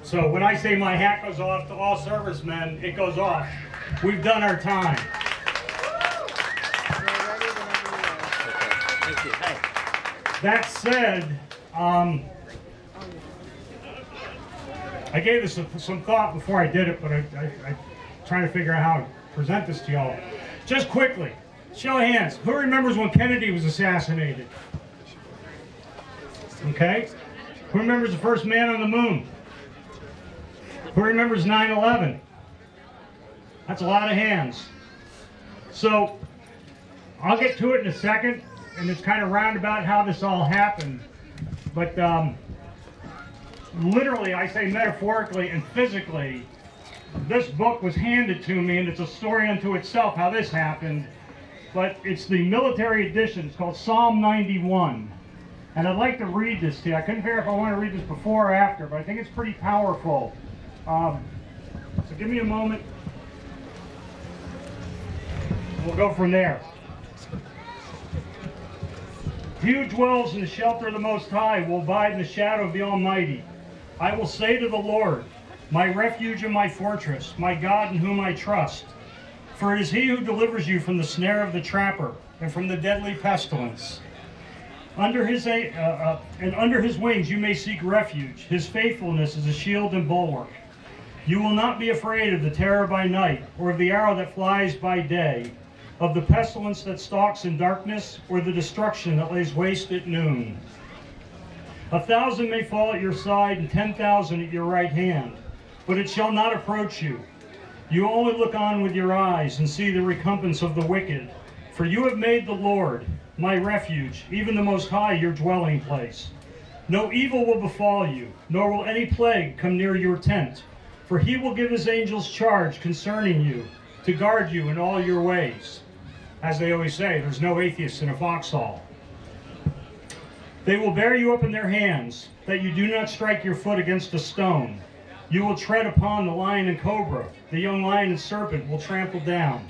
So when I say my hat goes off to all servicemen, it goes off. We've done our time. That said, I gave this some thought before I did it, but I'm trying to figure out how to present this to y'all. Just quickly, show of hands. Who remembers when Kennedy was assassinated? Okay. Who remembers the first man on the moon? Who remembers 9/11? That's a lot of hands. So I'll get to it in a second, and it's kind of roundabout how this all happened. But literally, I say metaphorically and physically, this book was handed to me, and it's a story unto itself how this happened. But it's the military edition. It's called Psalm 91. And I'd like to read this to you. I couldn't figure if I want to read this before or after, but I think it's pretty powerful. So give me a moment. We'll go from there. He who dwells in the shelter of the Most High will abide in the shadow of the Almighty. I will say to the Lord, my refuge and my fortress, my God in whom I trust. For it is he who delivers you from the snare of the trapper and from the deadly pestilence. Under his wings you may seek refuge. His faithfulness is a shield and bulwark. You will not be afraid of the terror by night, or of the arrow that flies by day, of the pestilence that stalks in darkness, or the destruction that lays waste at noon. 1,000 may fall at your side, and 10,000 at your right hand, but it shall not approach you. You only look on with your eyes and see the recompense of the wicked. For you have made the Lord, my refuge, even the Most High, your dwelling place. No evil will befall you, nor will any plague come near your tent. For he will give his angels charge concerning you, to guard you in all your ways. As they always say, there's no atheists in a foxhole. They will bear you up in their hands, that you do not strike your foot against a stone. You will tread upon the lion and cobra, the young lion and serpent will trample down.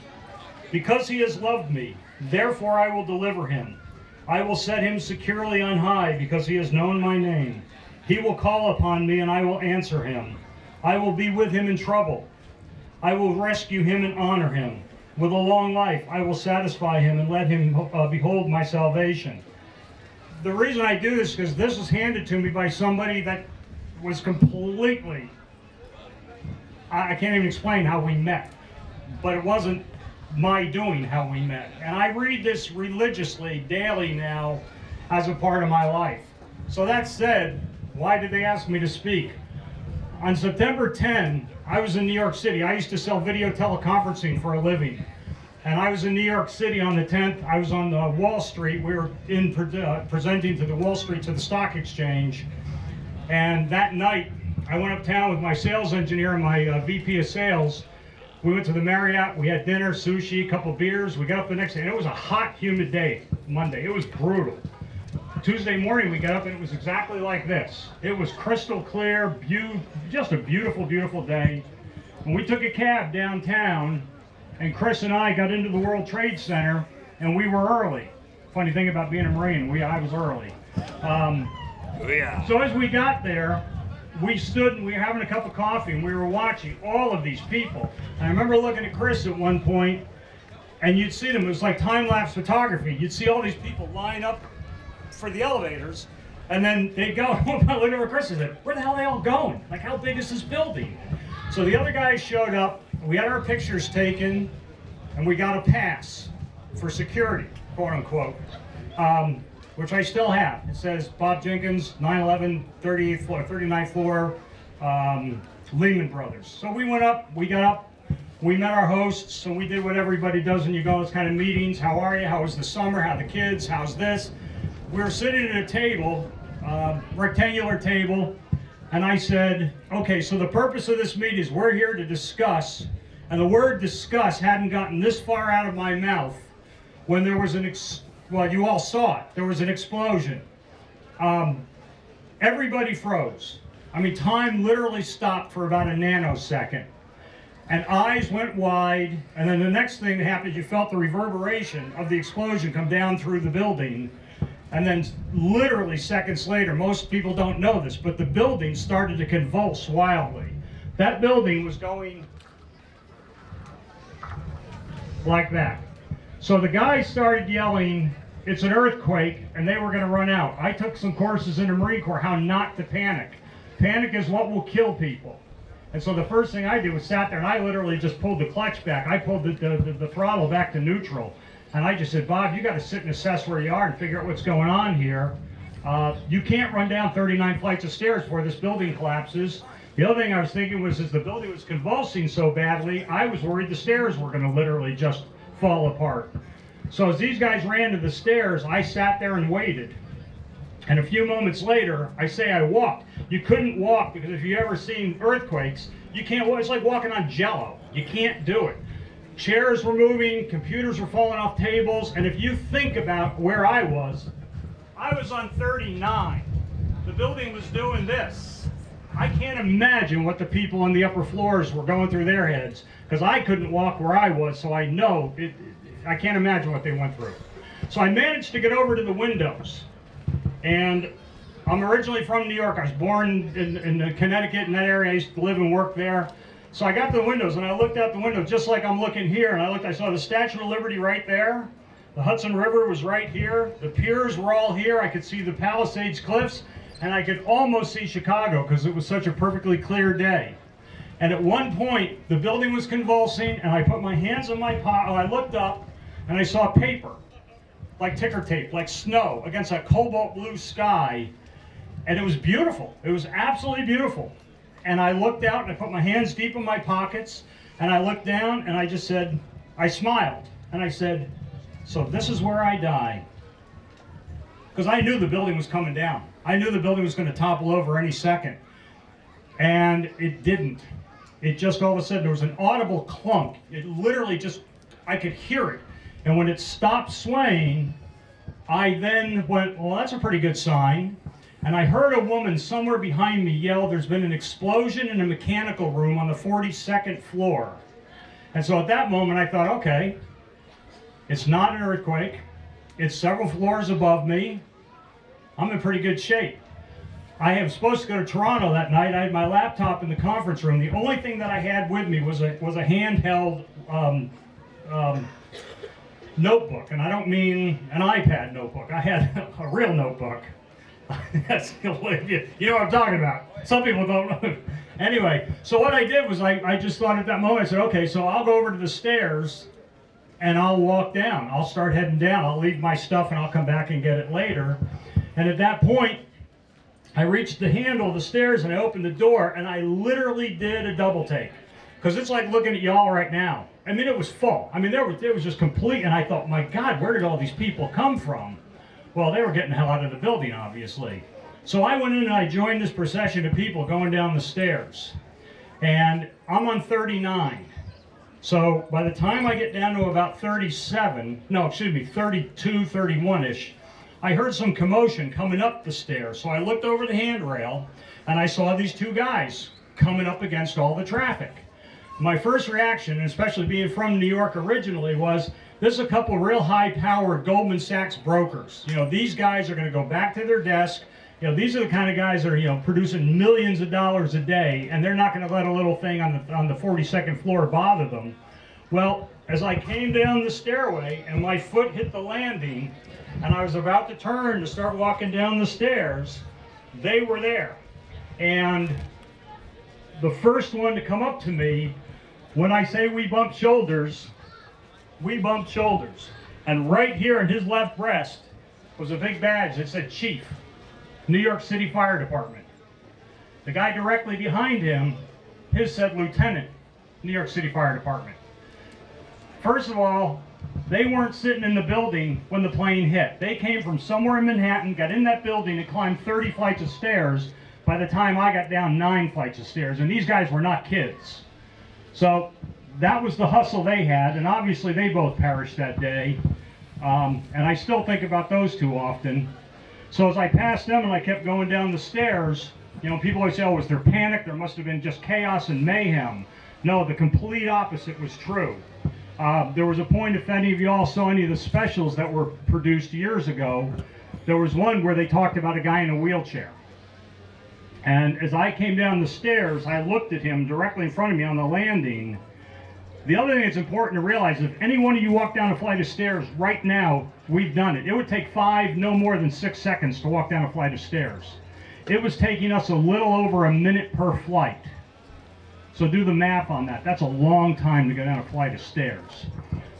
Because he has loved me, therefore I will deliver him. I will set him securely on high, because he has known my name. He will call upon me, and I will answer him. I will be with him in trouble. I will rescue him and honor him. With a long life I will satisfy him and let him behold my salvation. The reason I do this is because this was handed to me by somebody that was completely, I can't even explain how we met, but it wasn't my doing how we met. And I read this religiously daily now as a part of my life. So that said, why did they ask me to speak? On September 10, I was in New York City. I used to sell video teleconferencing for a living. And I was in New York City on the 10th. I was on Wall Street. We were presenting to the Wall Street, to the stock exchange. And that night, I went uptown with my sales engineer and my VP of sales. We went to the Marriott. We had dinner, sushi, a couple beers. We got up the next day, and it was a hot, humid day, Monday. It was brutal. Tuesday morning, we got up, and it was exactly like this. It was crystal clear, just a beautiful, beautiful day. And we took a cab downtown, and Chris and I got into the World Trade Center, and we were early. Funny thing about being a Marine, I was early. So as we got there, we stood and we were having a cup of coffee, and we were watching all of these people. And I remember looking at Chris at one point, and you'd see them. It was like time-lapse photography. You'd see all these people line up for the elevators, and then they'd go. I looked over at Chris and said, where the hell are they all going? Like, how big is this building? So the other guys showed up. We had our pictures taken, and we got a pass for security, quote unquote, which I still have. It says Bob Jenkins, 9/11, 38th floor, 39th floor, Lehman Brothers. So we went up, we got up, we met our hosts, and we did what everybody does when you go to those kind of meetings. How are you? How was the summer? How are the kids? How's this? We were sitting at a table, rectangular table, and I said, okay, so the purpose of this meeting is we're here to discuss, and the word discuss hadn't gotten this far out of my mouth when there was well, you all saw it. There was an explosion. Everybody froze. I mean, time literally stopped for about a nanosecond. And eyes went wide, and then the next thing that happened, you felt the reverberation of the explosion come down through the building. And then literally seconds later, most people don't know this, but the building started to convulse wildly. That building was going like that. So the guys started yelling, "It's an earthquake," and they were going to run out. I took some courses in the Marine Corps how not to panic. Panic is what will kill people. And so the first thing I did was sat there and I literally just pulled the clutch back. I pulled the throttle back to neutral. And I just said, "Bob, you got to sit and assess where you are and figure out what's going on here. You can't run down 39 flights of stairs before this building collapses." The other thing I was thinking was, as the building was convulsing so badly, I was worried the stairs were going to literally just fall apart. So as these guys ran to the stairs, I sat there and waited. And a few moments later, I walked. You couldn't walk because if you've ever seen earthquakes, you can't walk. It's like walking on jello. You can't do it. Chairs were moving, computers were falling off tables, and if you think about where I was on 39. The building was doing this. I can't imagine what the people on the upper floors were going through their heads, because I couldn't walk where I was, so I know I can't imagine what they went through. So I managed to get over to the windows, and I'm originally from New York. I was born in Connecticut, in that area. I used to live and work there. So I got to the windows, and I looked out the window just like I'm looking here, and I saw the Statue of Liberty right there. The Hudson River was right here. The piers were all here. I could see the Palisades Cliffs, and I could almost see Chicago because it was such a perfectly clear day. And at one point, the building was convulsing, and I put my hands in my pocket, and I looked up, and I saw paper, like ticker tape, like snow, against that cobalt blue sky, and it was beautiful. It was absolutely beautiful. And I looked out, and I put my hands deep in my pockets, and I looked down, and I just said, I smiled, and I said, "So this is where I die." Because I knew the building was coming down. I knew the building was going to topple over any second. And it didn't. It just all of a sudden, there was an audible clunk. It literally just, I could hear it. And when it stopped swaying, I then went, well, that's a pretty good sign. And I heard a woman somewhere behind me yell, "There's been an explosion in a mechanical room on the 42nd floor." And so at that moment, I thought, okay, it's not an earthquake. It's several floors above me. I'm in pretty good shape. I was supposed to go to Toronto that night. I had my laptop in the conference room. The only thing that I had with me was a handheld notebook, and I don't mean an iPad notebook. I had a real notebook. That's, you know what I'm talking about. Some people don't know. Anyway, so what I did was I just thought at that moment, I said, okay, so I'll go over to the stairs and I'll walk down. I'll start heading down. I'll leave my stuff and I'll come back and get it later. And at that point, I reached the handle of the stairs and I opened the door, and I literally did a double take. Because it's like looking at y'all right now. I mean, it was full. I mean, it was just complete, and I thought, my God, where did all these people come from? Well, they were getting the hell out of the building, obviously. So I went in and I joined this procession of people going down the stairs. And I'm on 39. So by the time I get down to about 32, 31-ish, I heard some commotion coming up the stairs. So I looked over the handrail, and I saw these two guys coming up against all the traffic. My first reaction, and especially being from New York originally, was this is a couple of real high-powered Goldman Sachs brokers. You know, these guys are going to go back to their desk. You know, these are the kind of guys that are, you know, producing millions of dollars a day, and they're not going to let a little thing on the 42nd floor bother them. Well, as I came down the stairway and my foot hit the landing, and I was about to turn to start walking down the stairs, they were there. And the first one to come up to me, when I say we bumped shoulders, we bumped shoulders. And right here in his left breast was a big badge that said Chief, New York City Fire Department. The guy directly behind him, his said Lieutenant, New York City Fire Department. First of all, they weren't sitting in the building when the plane hit. They came from somewhere in Manhattan, got in that building, and climbed 30 flights of stairs by the time I got down 9 flights of stairs. And these guys were not kids. So that was the hustle they had, and obviously they both perished that day. And I still think about those two often. So as I passed them and I kept going down the stairs, you know, people always say, oh, was there panic? There must have been just chaos and mayhem. No, the complete opposite was true. There was a point, if any of y'all saw any of the specials that were produced years ago, there was one where they talked about a guy in a wheelchair. And as I came down the stairs, I looked at him directly in front of me on the landing. The other thing that's important to realize, if any one of you walk down a flight of stairs right now, we've done it. It would take 5, no more than 6 seconds to walk down a flight of stairs. It was taking us a little over a minute per flight. So do the math on that. That's a long time to go down a flight of stairs.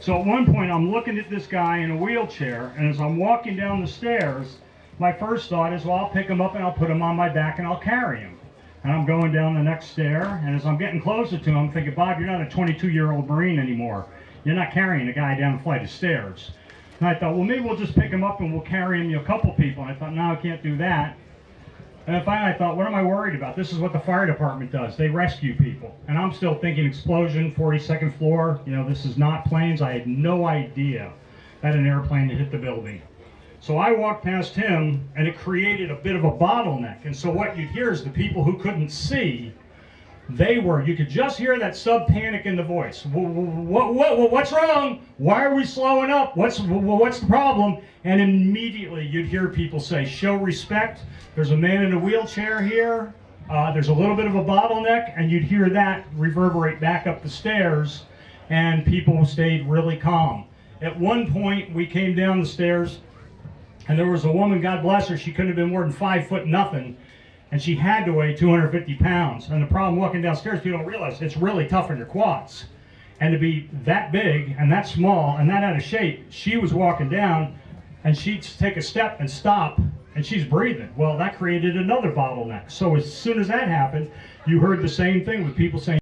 So at one point, I'm looking at this guy in a wheelchair, and as I'm walking down the stairs, my first thought is, well, I'll pick him up and I'll put him on my back and I'll carry him. And I'm going down the next stair, and as I'm getting closer to him, I'm thinking, Bob, you're not a 22-year-old Marine anymore. You're not carrying a guy down a flight of stairs. And I thought, well, maybe we'll just pick him up and we'll carry him, a couple people. And I thought, no, I can't do that. And then finally I thought, what am I worried about? This is what the fire department does. They rescue people. And I'm still thinking explosion, 42nd floor. This is not planes. I had no idea that an airplane had hit the building. So I walked past him, and it created a bit of a bottleneck. And so what you'd hear is the people who couldn't see, you could just hear that sub-panic in the voice. What's wrong? Why are we slowing up? What's the problem? And immediately you'd hear people say, show respect. There's a man in a wheelchair here. There's a little bit of a bottleneck, and you'd hear that reverberate back up the stairs, and people stayed really calm. At one point, we came down the stairs, and there was a woman, God bless her, she couldn't have been more than 5 foot nothing, and she had to weigh 250 pounds. And the problem walking downstairs, people don't realize it's really tough on your quads. And to be that big and that small and that out of shape, she was walking down, and she'd take a step and stop, and she's breathing. Well, that created another bottleneck. So as soon as that happened, you heard the same thing with people saying,